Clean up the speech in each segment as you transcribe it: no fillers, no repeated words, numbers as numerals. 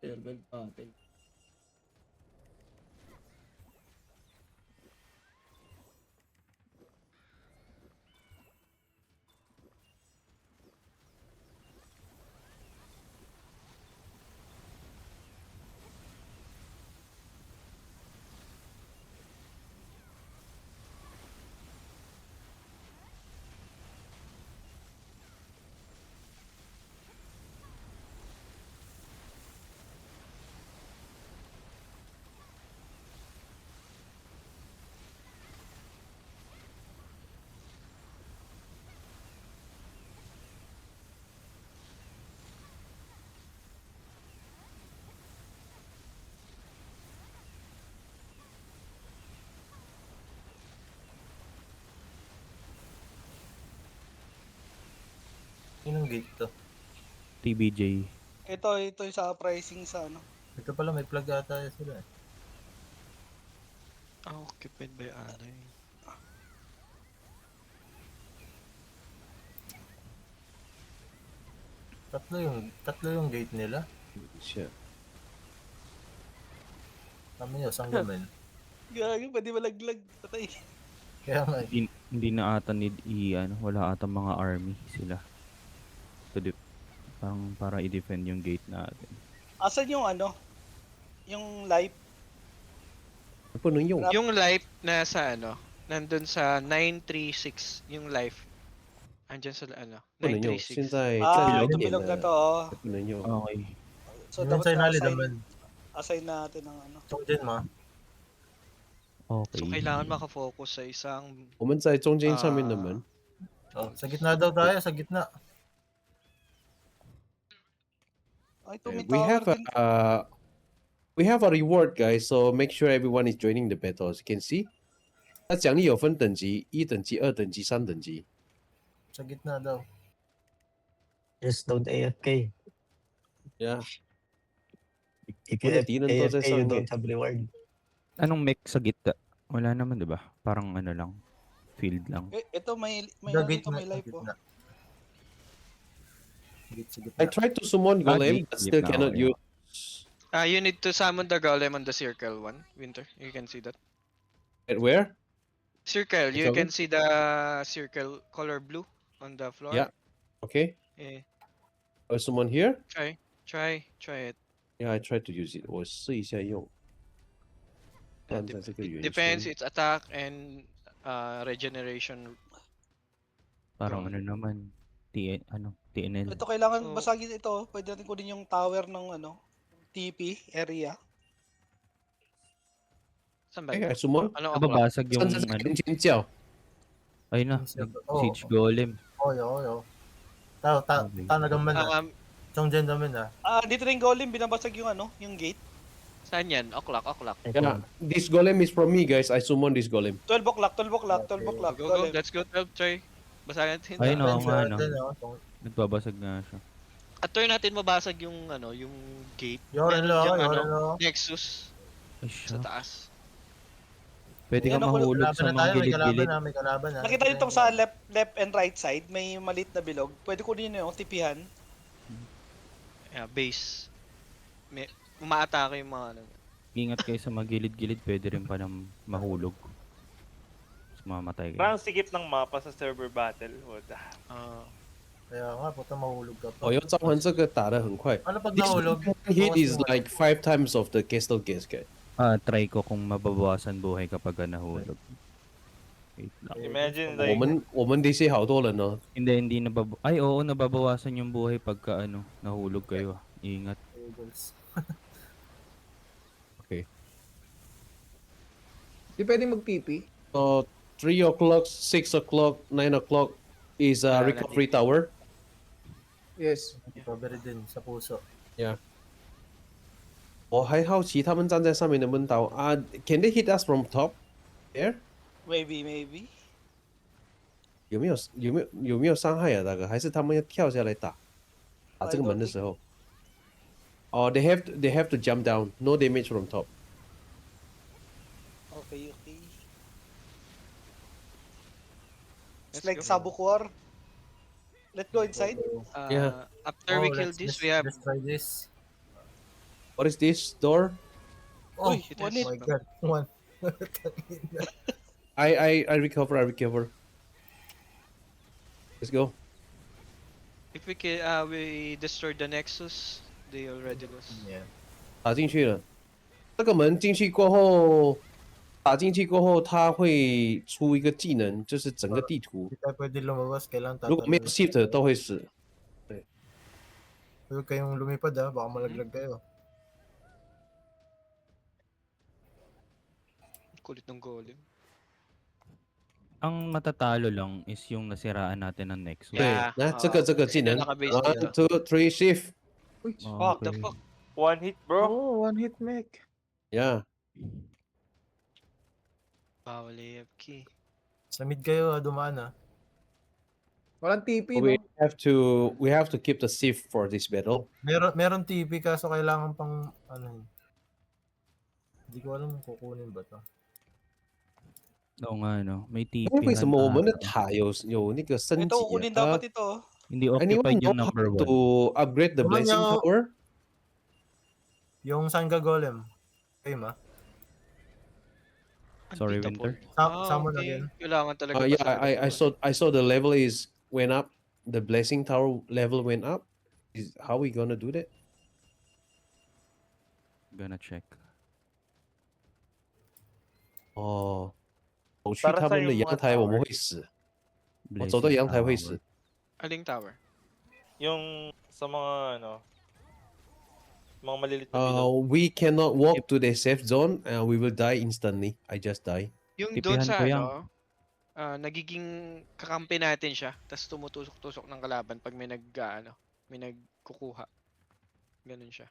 Serval battle. Inong gate to? TBJ. Ito yung sa pricing sa ano. Ito pala may plug ata sila eh. Occupied by ally. Tatlo yung gate nila. Siya. Kami nyo, sanggamin. Gagi, pwede malaglag. Patay. Kaya nga, Hindi na ata wala ata mga army sila. Parang para i-defend yung gate natin. Asan yung ano? Yung life? Puno yung. Yung life na sa ano, nandun sa 936, yung life. Andyan sa ano, 936. 现在 Ah, 在 ito 点 bilog na 的 to. Oh. 不能用。 Okay. So, yun dapat sa inali na-assign naman. assign natin ng ano. Chongjen mo. Okay. So kailangan makafocus sa isang 我们在中间上面的门。 Oh, sa gitna daw tayo, sa gitna. Ay, ito may We tower have din. we have a reward, guys. So make sure everyone is joining the battle. As you can see, 它奖励有分等级，1等级、2等级、3等级。 Sa gitna daw. Just don't AFK. Yeah. If you 我的敌人都在 AFK, 上 you 面 don't。have reward. Anong mech sa gitna? Wala naman, 'di ba? Parang ano lang, field lang. Ito may Sa ano gate dito, na, may sa life oh. gitna. Sa gitna. I tried to summon Golem, gate, but still gate na, cannot okay. use. you need to summon the golem on the circle one, Winter. You can see that. At where? Circle, you Okay. can see the circle color blue on the floor. Yeah. Okay. Eh, I summon here. try it. Yeah, I tried to use it. 我试一下用。但在这个圆 Depends 圈。 its attack and regeneration. Parang Gone. ano naman, TNL. Ito kailangan So- basagin ito. Pwede natin kunin yung tower ng ano, TP area. Saan ba? I summon. Ano ako? Nababasag yung 站在这 ano. 边尖叫。 Ayun na, Oh. Siege Golem. Oy, oy, oy. Tanagaman na. Chongjen naman na. Dito na yung golem, binabasag yung ano, yung gate. Saan yan? O'clock. Yeah, this golem is from me, guys. I summon this golem. 12 o'clock, 12 o'clock, 12 o'clock. Go, Golem. let's go, try. Basahin natin. Ayun, oo nga, no. Chongjen, oh. Nagbabasag nga siya. At turn natin mabasag yung ano, yung gate. Yoren Meron lo, diyang, yoren ano, lo. Nexus Ay, sa siya. taas. Pwede ka Yan ang mahulog Kalaban sa na mga tayo, may kalaban gilid-gilid. na, may kalaban na. Nakita nyo itong sa left and right side, may maliit na bilog. Pwede kunin nyo yung tipihan. Yeah, base. May umaatake yung mga ano. Ingat kayo sa mga gilid-gilid, pwede rin pa ng mahulog. Mas mamatay kayo. Parang sikip ng mapa sa server battle. Ah, Kaya nga, puta mahulog ka pa. 哦，要召唤这个打得很快。 Ano pag This nahulog? hit is like 5 times of the Castle Cascade. Try ko kung mababawasan buhay kapag nahulog. Wait lang. Imagine 我 like, 们 DC 好多人哦。 Hindi Ay, oo, nababawasan yung buhay pagka nahulog kayo. Ingat. Okay. Di pwede mag-TP? So 3 o'clock, 6 o'clock, 9 o'clock is a recovery tower. Yes. Recovery din sa puso. 我还好奇他们站在上面能不能打啊？Can they hit us from top? There? Maybe. 有没有伤害啊？大哥，还是他们要跳下来打这个门的时候？哦、they have to jump down. No damage from top. Okay. It's Let's like go. Sabukwar. Let's go inside. Yeah. After we kill this, we have Let's try this. What is this door? Oh, Uy, one hit. my God. One. I recover. I recover. Let's go. If we destroyed the Nexus, they already lost. Yeah. 打进去了。这个门进去过后，打进去过后，它会出一个技能，就是整个地图 Hindi tayo pwede lumabas. Kailangan 如果没有 tatalon. shift 都会死。 Huwag kayong lumipad baka malaglag kayo. Kulit ng golem. Ang matatalo lang is yung nasiraan natin ng Nexus. 对 Yeah，，那这个技能 nakabase ，1 dito. 2 3 shift， Uy, Fuck the Okay. fuck. One hit, bro. oh, one hit mech. yeah。 Bawal AFK. Sa mid kayo, dumaan Walang TP, no? We have to keep the shift for this battle. Meron TP kaso kailangan pang ano. Hindi ko alam kung kukunin ba to. Oo nga, no? May TP 因为为什么我们的 ata. 塔有那个升级 Ito, kunin 啊 dapat ito. Hindi？Anyone occupied know yung how number 1. to upgrade the Naman blessing yung- tower? Yung Sangha Golem. Okay, ma? Sorry, Unbeatable. Winter. Summon okay. again. Kailangan talaga Yeah, basahin. I saw the level went up. The blessing tower level went up. How we gonna do that? Gonna check. 哦，走去 Para 他 sa 们的 yung 阳 mga 台，我们 tower. 会死。我走到 Blessing 阳台会 Tower. 死。 Aling tower? Yung sa mga ano, mga malilit na bilog. We cannot walk to the safe zone. We will die instantly. I just die. Yung Tipihan doon sa ko yan. ano, nagiging kakampi natin siya, tapos tumutusok-tusok ng kalaban pag may may nagkukuha. Ganun siya.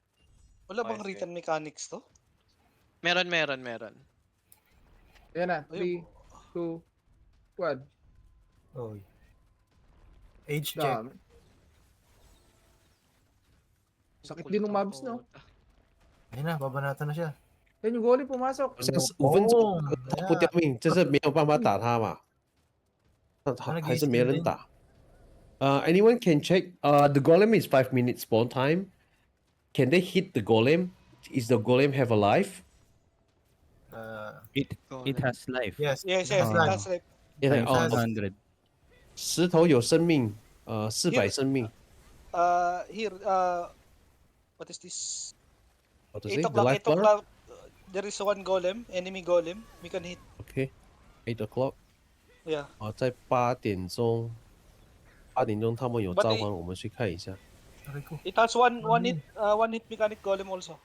Wala bang Okay. written mechanics to? Meron. Ayan na, Ayun. 3, 2, 1. Oh. Age check. Dami. Sakit din ng mobs, no? Ayun na, babanatan na siya. Yan yung goalie pumasok. 好像是5分钟 Oh, 不掉命，就是没有办法打他嘛。那那还是没人打。Anyone can check. The golem is 5 minutes spawn time. Can they hit the golem? Is the golem have a life? It has life. Yes. Yes, That's right. that's right. Yeah, Times oh, 100. 石头有生命，400生命。 Here, what is this? What to 8 say? The o'clock, life 8 bar? o'clock. There is one golem, enemy golem. We can hit. Okay, 8 o'clock. Yeah. 在8点钟，8点钟他们有 But 召 they- 唤，我们去看一下。 Aray ko. It has one hit mechanic golem also.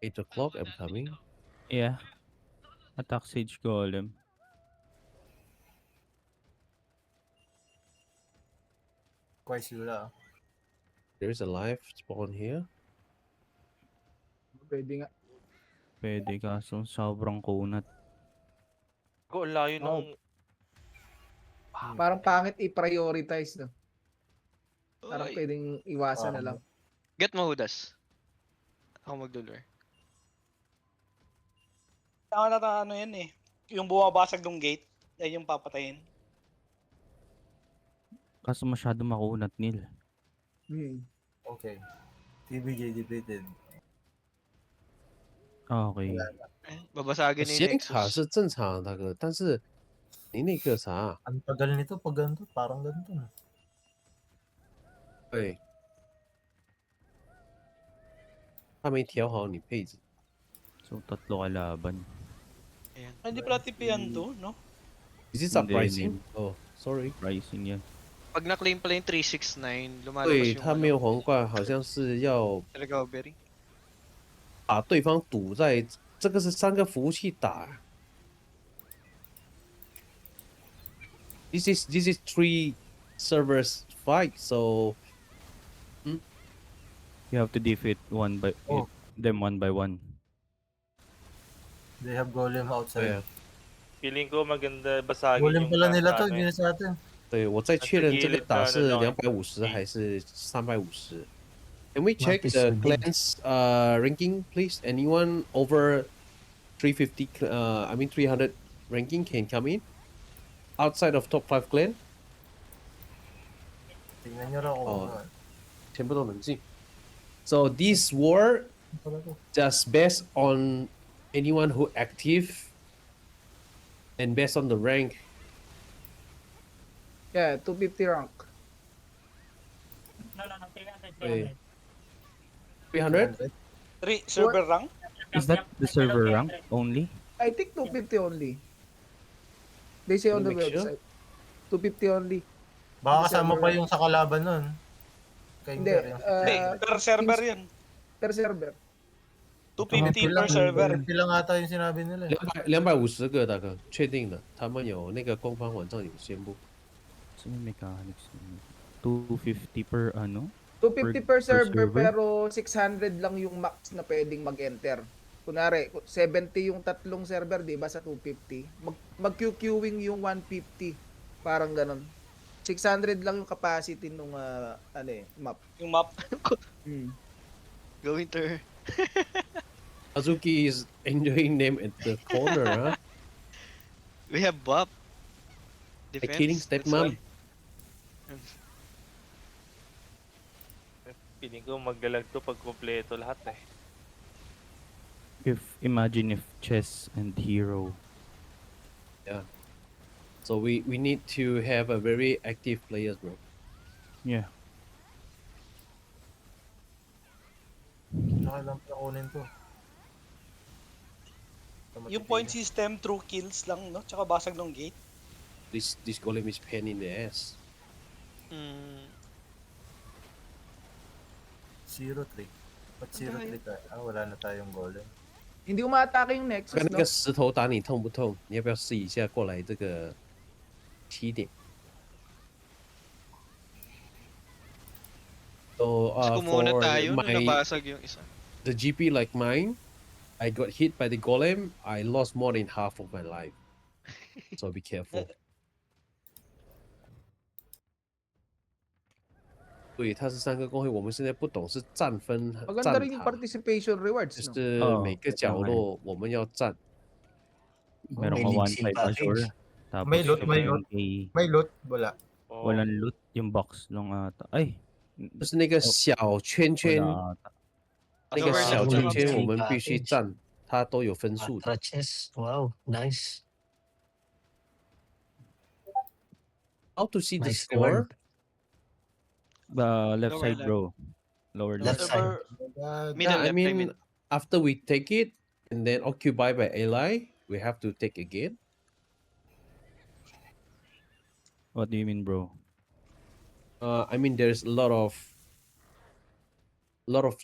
Eight o'clock, I'm coming. Yeah. Attack Sage Golem. Twice wala. There is a life spawn here. Pwede nga. Pwede kaso sobrang kunat. Ko, layo Oh. ng... Parang pangit i-prioritize, no? Parang Oy. pwedeng iwasan na lang. Get mo Hudas. Ako magdulur. Ano yan eh. Yung bumabasag ng gate, yan yung papatayin. Kaso masyado makunat nil. Okay. TBJ defeated. Okay. Babasagin ni 显卡 Nexus. 是正常的，大哥，但是你那个啥， Ang tagal nito pag ganito, parang ganito na. 对，他没调好你配置。 So, tatlo kalaban. Ayan. Hindi pala tipian to, no? Is it Hindi, surprising? hindi. Oh, sorry。 Rising yan. Pag na-claim pala yung 369, lumalabas 对， yung 他没有皇冠，好像是要 recovery. 把对方堵在，这个是3个服务器打。This is 3 servers fight, so You have to defeat Oh. them one by one. They have golem outside. yeah. Feeling ko maganda basagin Golem yung pala nila to, ano hindi eh. na sa atin. 对，我再确认这个打是那个250还是350。Can we check is the so big. clans ranking, please? Anyone over 350? I mean 300 ranking can come in. outside of top 5 clan. Tingnan nyo raw kung Oh. ano. 全部都冷静. So this war Ano pala to? just based on anyone who active and based on the rank. Yeah, 250 rank. Wait. 300? Server rank? Is that the server rank only? I think 250 only. They say on the Can you make sure? website. 250 only. Baka kasama Server pa rank. yung sa kalaban nun. Kay Hindi. Inter yung Hindi, per server yun. Per server. 250 per lang, server. 250 lang ata yung sinabi nila. Eh. 250个大哥，确定的，他们有那个官方网站有宣布。 So may mechanics. 250 per ano? 250 Per per server, server? pero 600 lang yung max na pwedeng mag-enter. Kunwari, 70 yung tatlong server, di ba, sa 250. Mag-queuing yung 150. Parang ganun. 600 lang yung capacity nung map. Yung map. Hmm. Go Winter. Azuki is enjoying them at the corner, huh? We have buff. Like killing stepmom. Piling ko maglalag to pag kompleto lahat eh. Imagine if chess and hero. So we need to have a very active players, bro. Yeah. Nakailang pala kunin to. Yung point system, true kills lang, no? Tsaka basag ng gate. This golem is pain in the ass. 0-3. Ba't 0-3 tayo? Wala na tayong golem. Hindi umaatake yung Nexus, 跟那 no? 个石头打你痛不痛？你要不要试一下过来这个起点？So Gusto muna for tayo nung my nabasag yung isa. the GP like mine, I got hit by the golem. I lost more than half of my life. So be careful. 对，它是3个工会，我们现在不懂是站分、 Maganda 站 rin yung 塔， participation rewards, 就 no? 是哦每个角落我们要站。 Meron May ka lead sim 1.5 assure. package. Tapos May loot, may 7K. May loot? Wala. Oo. Walang loot yung box lang ata. Ay, 就是那个小圈圈， wala ata. 那个 Assure 小 lang 圈 tsaka 圈 package. 我们必须站，它都有分数的。 Atraches. Wow, nice. How to see the Nice score? reward. Left Lower side, left. bro. Lower Left left. side. Server, Middle Yeah, I left, I mean, mean. after we take it and then occupied by ally, we have to take again. What do you mean, bro? I mean, there's a lot of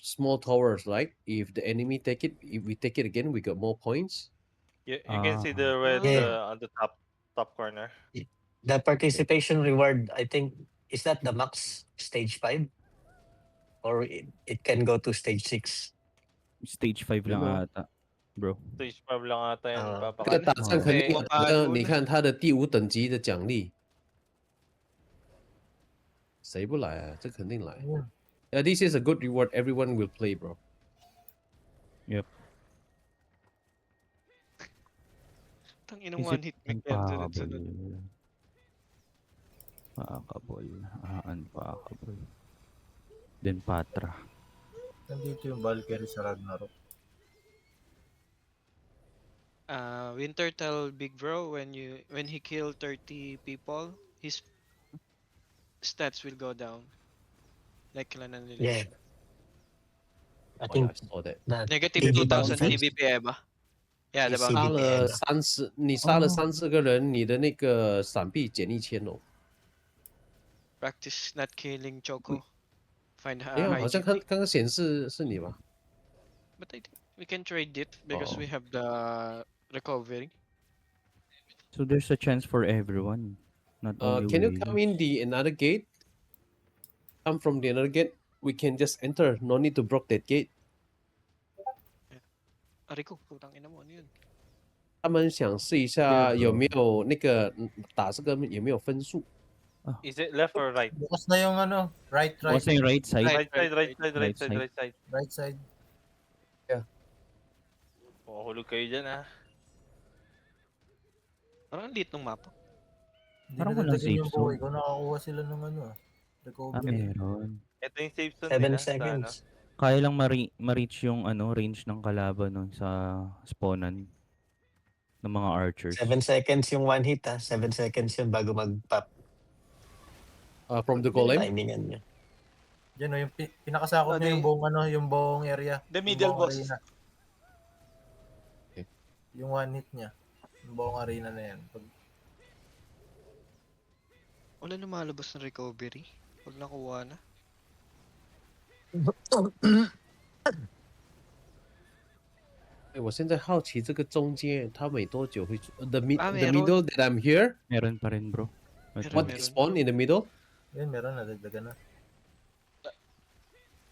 small towers, right? If the enemy take it, if we take it again, we got more points. You can see the red Yeah. on the top corner. The participation reward, I think, is that the max stage 5? Or it can go to stage 6? Stage 5 lang Ano? ata, bro. Stage 5 lang ata yan. Ah. 这个 Papakita. 打仗肯定有的，你看它的第5等级的奖励，谁不来啊？这肯定来。Ayun. Yeah, this is a good reward. Everyone will play, bro. Tangina Is one it hit make yan sunod-sunod. Pakabol. Pakabol. Then Patra. Nandito yung Valkyrie sa Ragnarok. Winter tell Big Bro when he kill 30 people, his stats will go down. Like kailan na nila. Yeah. I Oh, yeah, think I saw that. that Negative Hindi 2000 bounce. TBP eh ba? Yeah, the CBP. 杀 bounty. 了30，你杀了30个人，你的那个闪避减1000哦。 Practice not killing Choco. Find 没有， high 好像 GP. 刚刚显示是你吧？ But I think we can trade it because Oo. we have the recovery. So there's a chance for everyone. Not only Can you we. come in the another gate? Come from the another gate. We can just enter. No need to block that gate. Aray ko, putang ina mo, ano yun? 他们想试一下有没有那个打这个有没有分数？ Is it left or right? Bukas na yung ano, right, What's yung right side? Right side, right side, right Right side, side. right side. right side. Hulog kayo dyan ah. Parang ang liit ng mapa. Hindi Parang na walang dadagan safe yung buhay zone. ko. Nakakuha sila ng ano recovery. Meron. Ito yung safe zone 7 nila. seconds. Kaya lang ma-reach yung range ng kalaban no, sa spawnan ng mga archers. 7 seconds yung one hit 7 seconds yun bago mag-pop. From the golem? Timingan niya. Yan yung pinakasakop niya yung buong yung buong area. The yung middle buong boss. arena. Okay. Yung one hit niya. Yung buong arena na yan. Wala lumalabas ng recovery. Pag nakuha na. 我现在好奇这个中间它每多久会出the meron. middle that I'm here? Meron pa rin, bro. Meron. What spawn in the middle? Yan, meron na. Dagdagan na.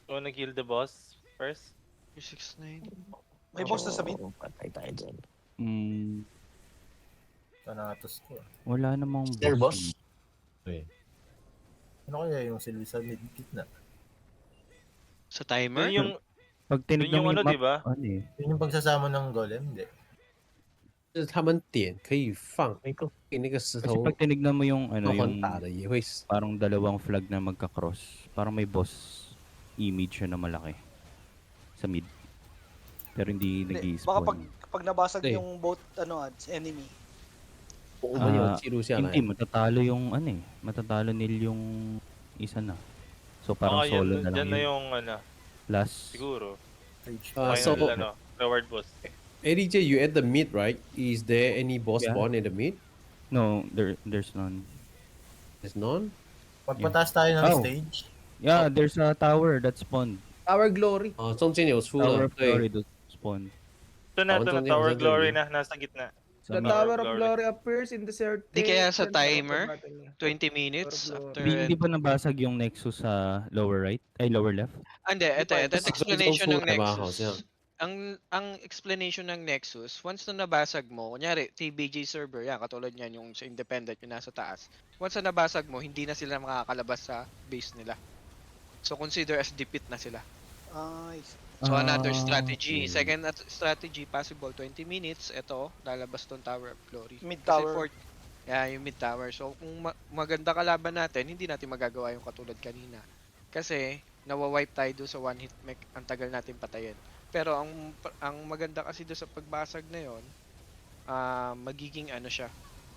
Wanna kill the boss first? 369. May boss na sa mid. Patay tayo dyan. Tanatos ko. Wala namang Is there boss? Ano kaya yung silbi sa mid gitna? Sa timer? Yun yung, Pag tinignan yung mo ano, yung map, diba? ano eh. Yun yung pagsasama ng golem? Hindi. 就是他们点可以放 May ko. 给那个石 Kasi 头 pag tinignan mo yung 很 yung 大的也会 parang dalawang flag na magka-cross. Parang may boss image siya na malaki sa mid. Pero hindi Hindi, nag-i-spawn. baka pag nabasag Hindi. yung boat enemy. 我们有记录下来 Hindi, matatalo yung matatalo nil yung isa na. So parang baka solo yun, na lang dyan na yun. yung ano, Last, siguro. Stage Ah, Final so reward boss. ADJ you at the mid right? Is there any boss Yeah. spawn in the mid? no, there's none. There's none? Pagpataas tayo ng Oh. stage, Yeah, there's a tower that spawned. Our Glory. 中间有出 Tower 了 of Glory 对 that spawned. Ito na, Taon-taon din, Tower taon-taon Glory din. na, nasa gitna. Sa The mid. Tower of Glory. Glory appears in the certain... Di kaya sa timer? battle niya. 20 minutes Or after... Hindi ba nabasag yung Nexus sa lower right? Ay, lower left? Hindi, ito Tapos explanation ng susunod na ba, Nexus. House? Ang explanation ng Nexus, once na nabasag mo, kunyari, TBG server, yan, katulad niyan, yung sa independent, yung nasa taas. Once na nabasag mo, hindi na sila makakalabas sa base nila. So, consider as defeat na sila. Nice. So, Ah, another strategy. okay. Second strategy, possible 20 minutes. Ito, lalabas tong Tower of Glory. Mid Kasi tower. yung mid tower. So, kung maganda kalaban natin, hindi natin magagawa yung katulad kanina. Kasi, nawawipe tayo doon sa one hit mech. Ang tagal natin patayin. Pero, ang maganda kasi doon sa pagbasag na yon, magiging ano siya,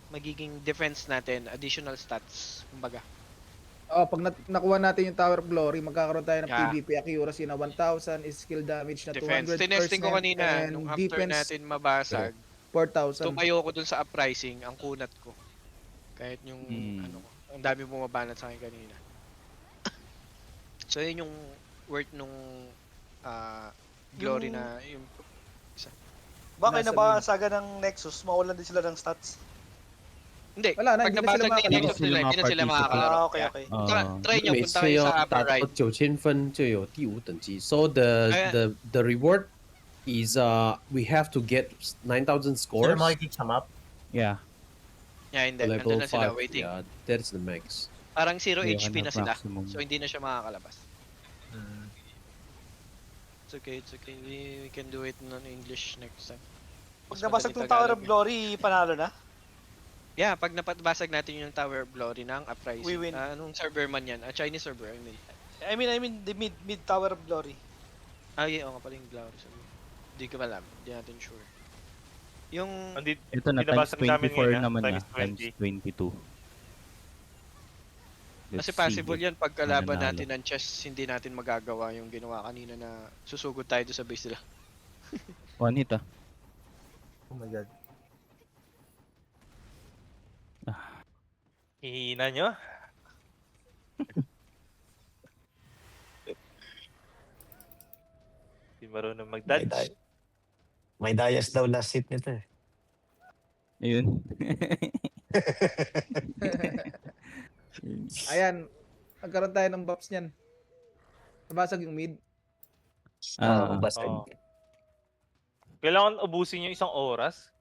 magiging defense natin, additional stats, kumbaga. Pag nakuha natin yung Tower of Glory, magkakaroon tayo ng Yeah. PvP accuracy na 1,000, skill damage na Defense. 200%, Tinesting ko kanina, and nung after defense natin mabasag, 4,000. tumayo ko dun sa uprising, ang kunat ko. Kahit yung, ano ko, ang dami bumabanat sa akin kanina. So, yun yung worth nung glory na, yung, Baka Nasa nabasaga ng Nexus, mawalan din sila ng stats. hindi, Wala na, pag hindi na sila nabasag na yung Nexus makakalaro. nila, hindi na sila makakalaro. Okay, Yeah. okay. Try nyo, 每 punta 次 kayo 要 sa 达 upper 到 right. 9000分就有第5等级 so the reward is we have to get 9000 sila scores makikik sa map. Yeah. Yeah, hindi, level nandun na sila, 5 waiting. yeah that's the max. Parang 0 Yeah, HP na sila. maximum. So, hindi na siya makakalabas. Mm. It's okay, it's okay. We can do it in English next time. Pag Mas nabasag madali tong Tower Tagalog of eh. Glory, panalo na. Yeah, pag napabasag natin yung Tower of Glory ng Uprising. We win. Anong server man yan? Chinese server, I mean. I mean the mid Tower of Glory. Yeah, nga pala yung Glory server. Hindi ko alam, hindi natin sure. Yung, Hindi, Ito na, times binabasag namin 24 ngayon, naman na. times Times 22. kasi Let's possible see. yan pag kalaban Mananalo. natin ng chess, hindi natin magagawa yung ginawa kanina na susugod tayo doon sa base nila. One hit ah. Oh my god. hihina nyo. Hindi marunong May, mag-dodge. may Dayas daw last hit nito eh. Ayun. Ayan, nagkaroon tayo ng buffs niyan. Nabasag yung mid. Ah, Basag. Oo. Kailangan ubusin yung isang oras.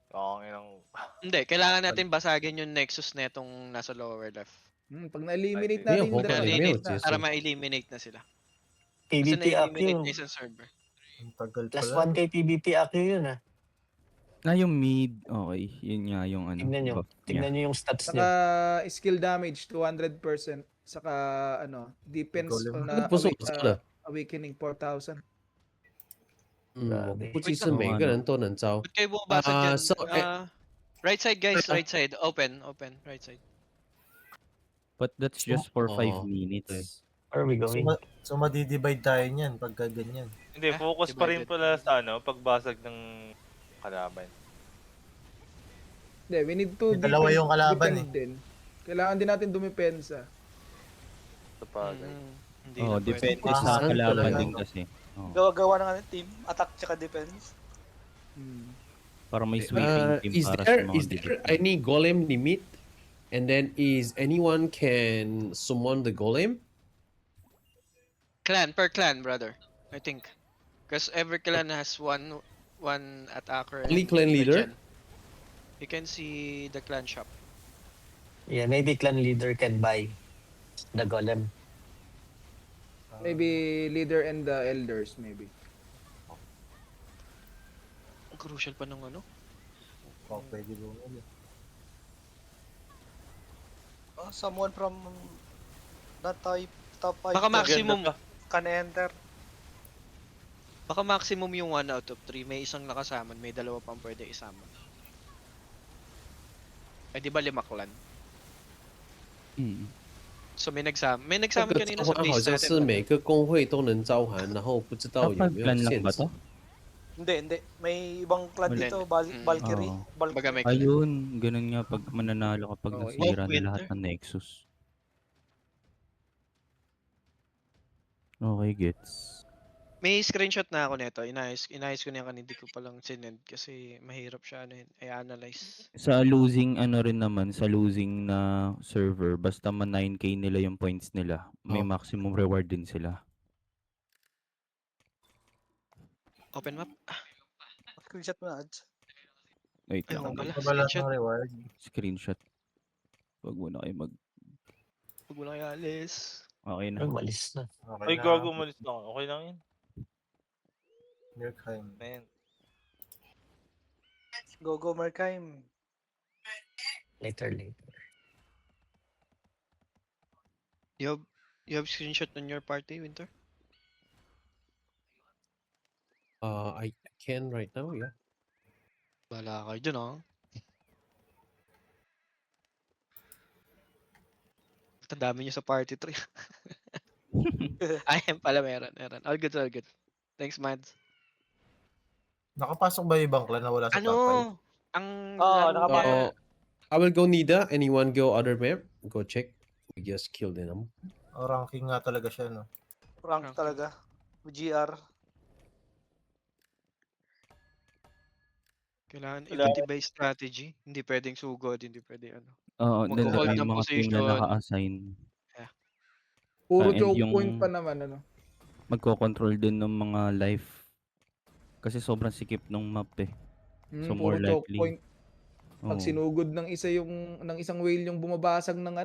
Hindi, kailangan natin basagin yung Nexus na itong nasa lower left. Pag na-eliminate Ay, natin yung okay. dalawa, May Eliminate, Jason. para ma-eliminate na sila. Kasi PvP na-eliminate AQ. na isang server. Ang tagal Plus pala. 1k PvP AQ yun ah. Yung mid, okay. Yun nga yung ano, Tignan nyo. buff niya. Tignan nyo yung stats Saka niya. skill damage 200%. Saka defense Golem. na 不错不错的。 awakening 4,000. 我 Grabe. 估计 Wait 是 lang. 每个人都能招。 Ba't kayo bumabasag dyan? So, Right side guys, right side. Open, right side. But that's just for 5 Oo. minutes. Where are we going? So madidivide tayo niyan pagka ganyan. Hindi, focus pa rin pala sa pagbasag ng kalaban. Hindi, we need to May dalawa yung kalaban defend din. Kailangan din natin dumipensa. Sa bagay. Hindi Oh, na pwede. depende Ah, sa saan kalaban talaga, din no? kasi. Oh. Gawa-gawa ng team, attack tsaka defense. Para may sweeping team Is para there sa mga is there defense. any golem limit? And then is anyone can summon the golem? Clan, per clan, brother. I think. Because every clan has one attacker. Only and clan leader? regen. You can see the clan shop. Yeah, maybe clan leader can buy the golem. Maybe leader and the elders, maybe. Ang crucial pa ng ano. Oh, pwede bumili. Someone from that top 5 Baka maximum, can enter. baka maximum yung 1 out of 3. May isang nakasama, may dalawa pang pwede isama. Eh di ba 5 clan? Mm. So may nagsama 这 kanina 个召 sa 唤好 base 像是 natin. 每个工会都能召唤，然后不知道有 Kapag 没有 plan lang 限 ba 制 to?。 Hindi. May ibang clan Wala. dito, Valkyrie. Oo. Baga may clan. Ayun, ganun nga pag mananalo kapag Oh, nasira na Winter. lahat ng Nexus. Okay, gets. May screenshot na ako nito. Inayos ko na yan kanina, hindi ko palang sinend kasi mahirap siya i-analyze. Sa losing ano rin naman, sa losing na server, basta man 9k nila yung points nila, may Oh. maximum reward din sila. Open map. Screenshot mo na, Ads. Wait Ay, lang, oo pala. Wala Screenshot. ng reward. screenshot. Wag muna kayo mag... Huwag mo lang i-alis. Okay na. Ay, malis na. Okay Ay, na. gago, umalis lang. Okay lang yun. Nurkheim. Man. Go, Merkheim. Later. You have screenshot on your party, Winter? I can right now, yeah. Bahala kayo dyan, oh. Ang dami nyo sa party 3. Ayun pala, meron. All good. Thanks, Mads. Nakapasok ba yung ibang clan na wala sa top 5? Ano? Ang Oo, laro nakapasok. niya, I will go Nida. Anyone go other map? Go check. We just killed them. O ranking nga talaga siya, no? Rank talaga. GR. kailangan Wala. iba't iba yung strategy. Hindi pwedeng sugod, hindi pwedeng ano. Oo, Mag-hold may ng mga team na position. naka-assign. Puro And choke yung- point pa naman, ano. Magko-control din ng mga life. Kasi sobrang sikip ng map eh. So, Puro more choke likely. point. Pag Oo. sinugod ng isang whale yung bumabasag ng